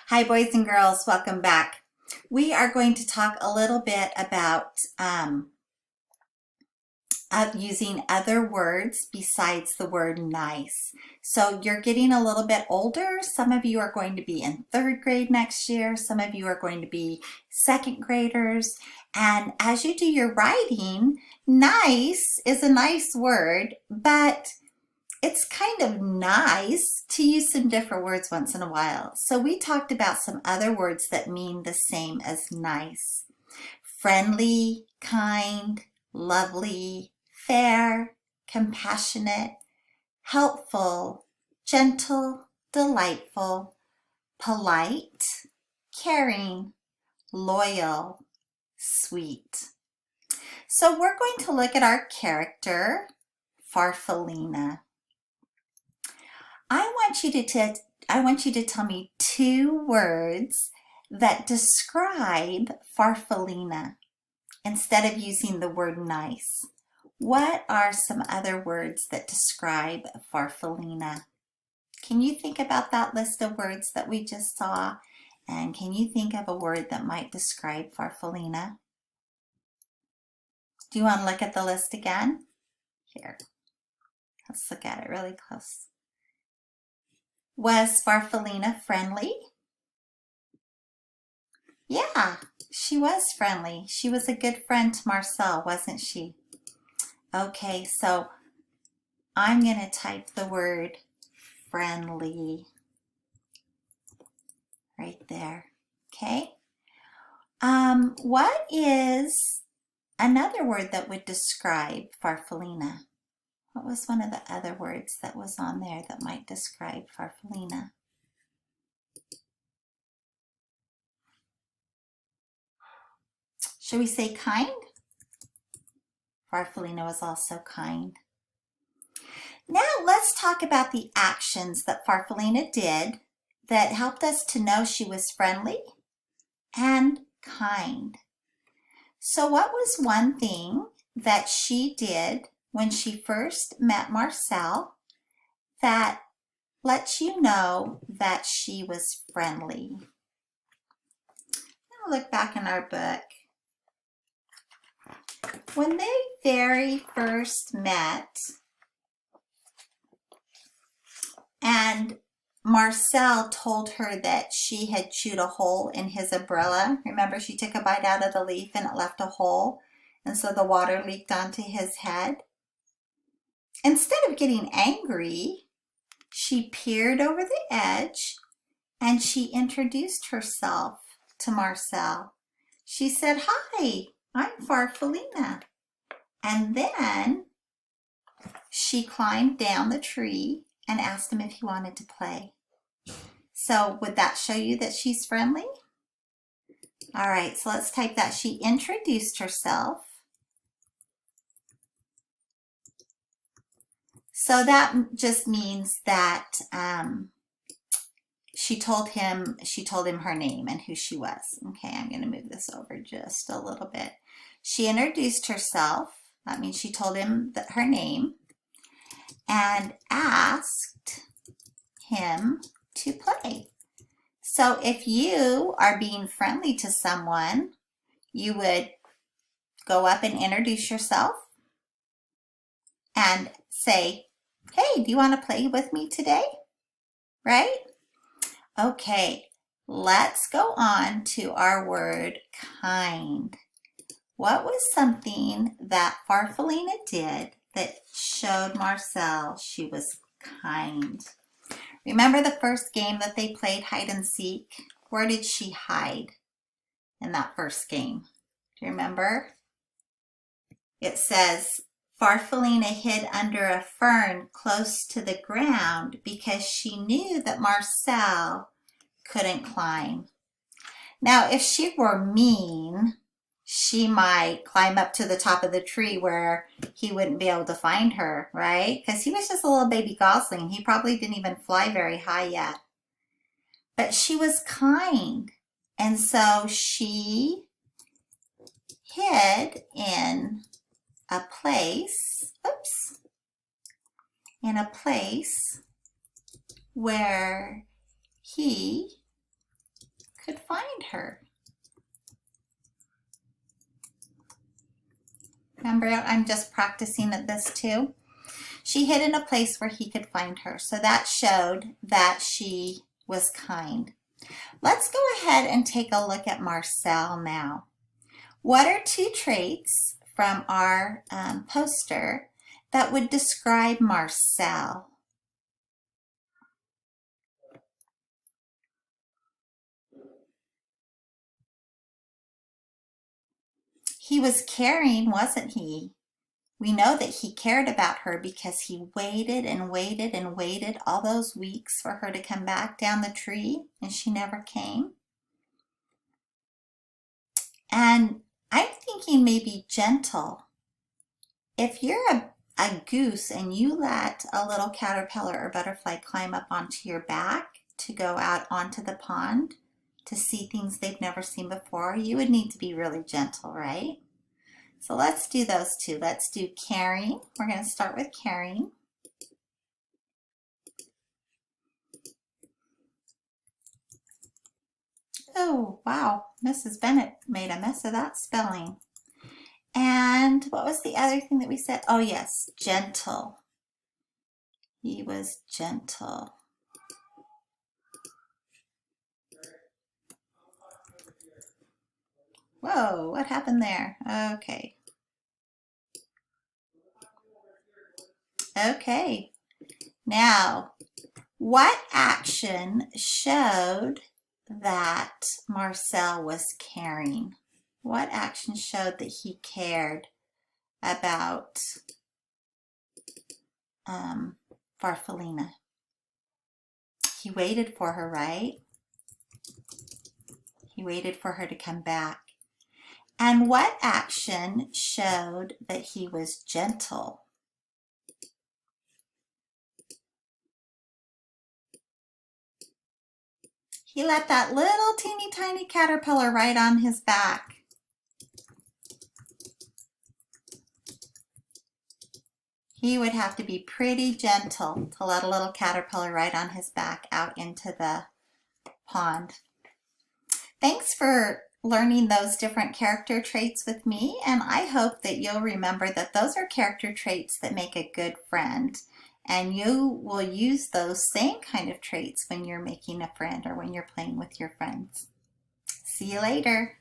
Hi, boys and girls. Welcome back. We are going to talk a little bit about using other words besides the word nice. So you're getting a little bit older. Some of you are going to be in third grade next year. Some of you are going to be second graders. And as you do your writing, nice is a nice word, but it's kind of nice to use some different words once in a while. So we talked about some other words that mean the same as nice. Friendly, kind, lovely, fair, compassionate, helpful, gentle, delightful, polite, caring, loyal, sweet. So we're going to look at our character, Farfalina. I want you to tell me two words that describe Farfalina instead of using the word nice. What are some other words that describe Farfalina? Can you think about that list of words that we just saw? And can you think of a word that might describe Farfalina? Do you want to look at the list again? Here, let's look at it really close. Was Farfalina friendly? Yeah, she was friendly. She was a good friend to Marcel, wasn't she? Okay, so I'm going to type the word friendly right there. Okay. What is another word that would describe Farfalina? What was one of the other words that was on there that might describe Farfalina? Should we say kind? Farfalina was also kind. Now let's talk about the actions that Farfalina did that helped us to know she was friendly and kind. So what was one thing that she did when she first met Marcel that lets you know that she was friendly? Now look back in our book. When they very first met and Marcel told her that she had chewed a hole in his umbrella. Remember, she took a bite out of the leaf and it left a hole, and so the water leaked onto his head. Instead of getting angry, she peered over the edge and she introduced herself to Marcel. She said, "Hi, I'm Farfalina." And then she climbed down the tree and asked him if he wanted to play. So would that show you that she's friendly? All right, so let's type that. She introduced herself. So that just means that she told him her name and who she was. Okay, I'm going to move this over just a little bit. She introduced herself. That means she told him her name and asked him to play. So if you are being friendly to someone, you would go up and introduce yourself and say, "Hey, do you want to play with me today?" Right? Okay, let's go on to our word kind. What was something that Farfalina did that showed Marcel she was kind? Remember the first game that they played, hide and seek? Where did she hide in that first game? Do you remember? It says, Farfalina hid under a fern close to the ground because she knew that Marcel couldn't climb. Now, if she were mean, she might climb up to the top of the tree where he wouldn't be able to find her, right? Because he was just a little baby gosling. He probably didn't even fly very high yet. But she was kind. And so she hid in a place, in a place where he could find her. Remember, I'm just practicing at this too. She hid in a place where he could find her. So that showed that she was kind. Let's go ahead and take a look at Marcel now. What are two traits from our poster that would describe Marcel? He was caring, wasn't he? We know that he cared about her because he waited and waited and waited all those weeks for her to come back down the tree, and she never came. And I'm thinking maybe gentle. If you're a goose and you let a little caterpillar or butterfly climb up onto your back to go out onto the pond to see things they've never seen before, you would need to be really gentle, right? So let's do those two. Let's do caring. We're going to start with caring. Oh, wow. Mrs. Bennett made a mess of that spelling. And what was the other thing that we said? Oh, yes, gentle. He was gentle. Whoa, what happened there? Okay. Okay. Now, what action showed that Marcel was caring? What action showed that he cared about Farfalina? He waited for her, right? He waited for her to come back. And what action showed that he was gentle? He let that little teeny tiny caterpillar ride on his back. He would have to be pretty gentle to let a little caterpillar ride on his back out into the pond. Thanks for learning those different character traits with me, and I hope that you'll remember that those are character traits that make a good friend, and you will use those same kind of traits when you're making a friend or when you're playing with your friends. See you later.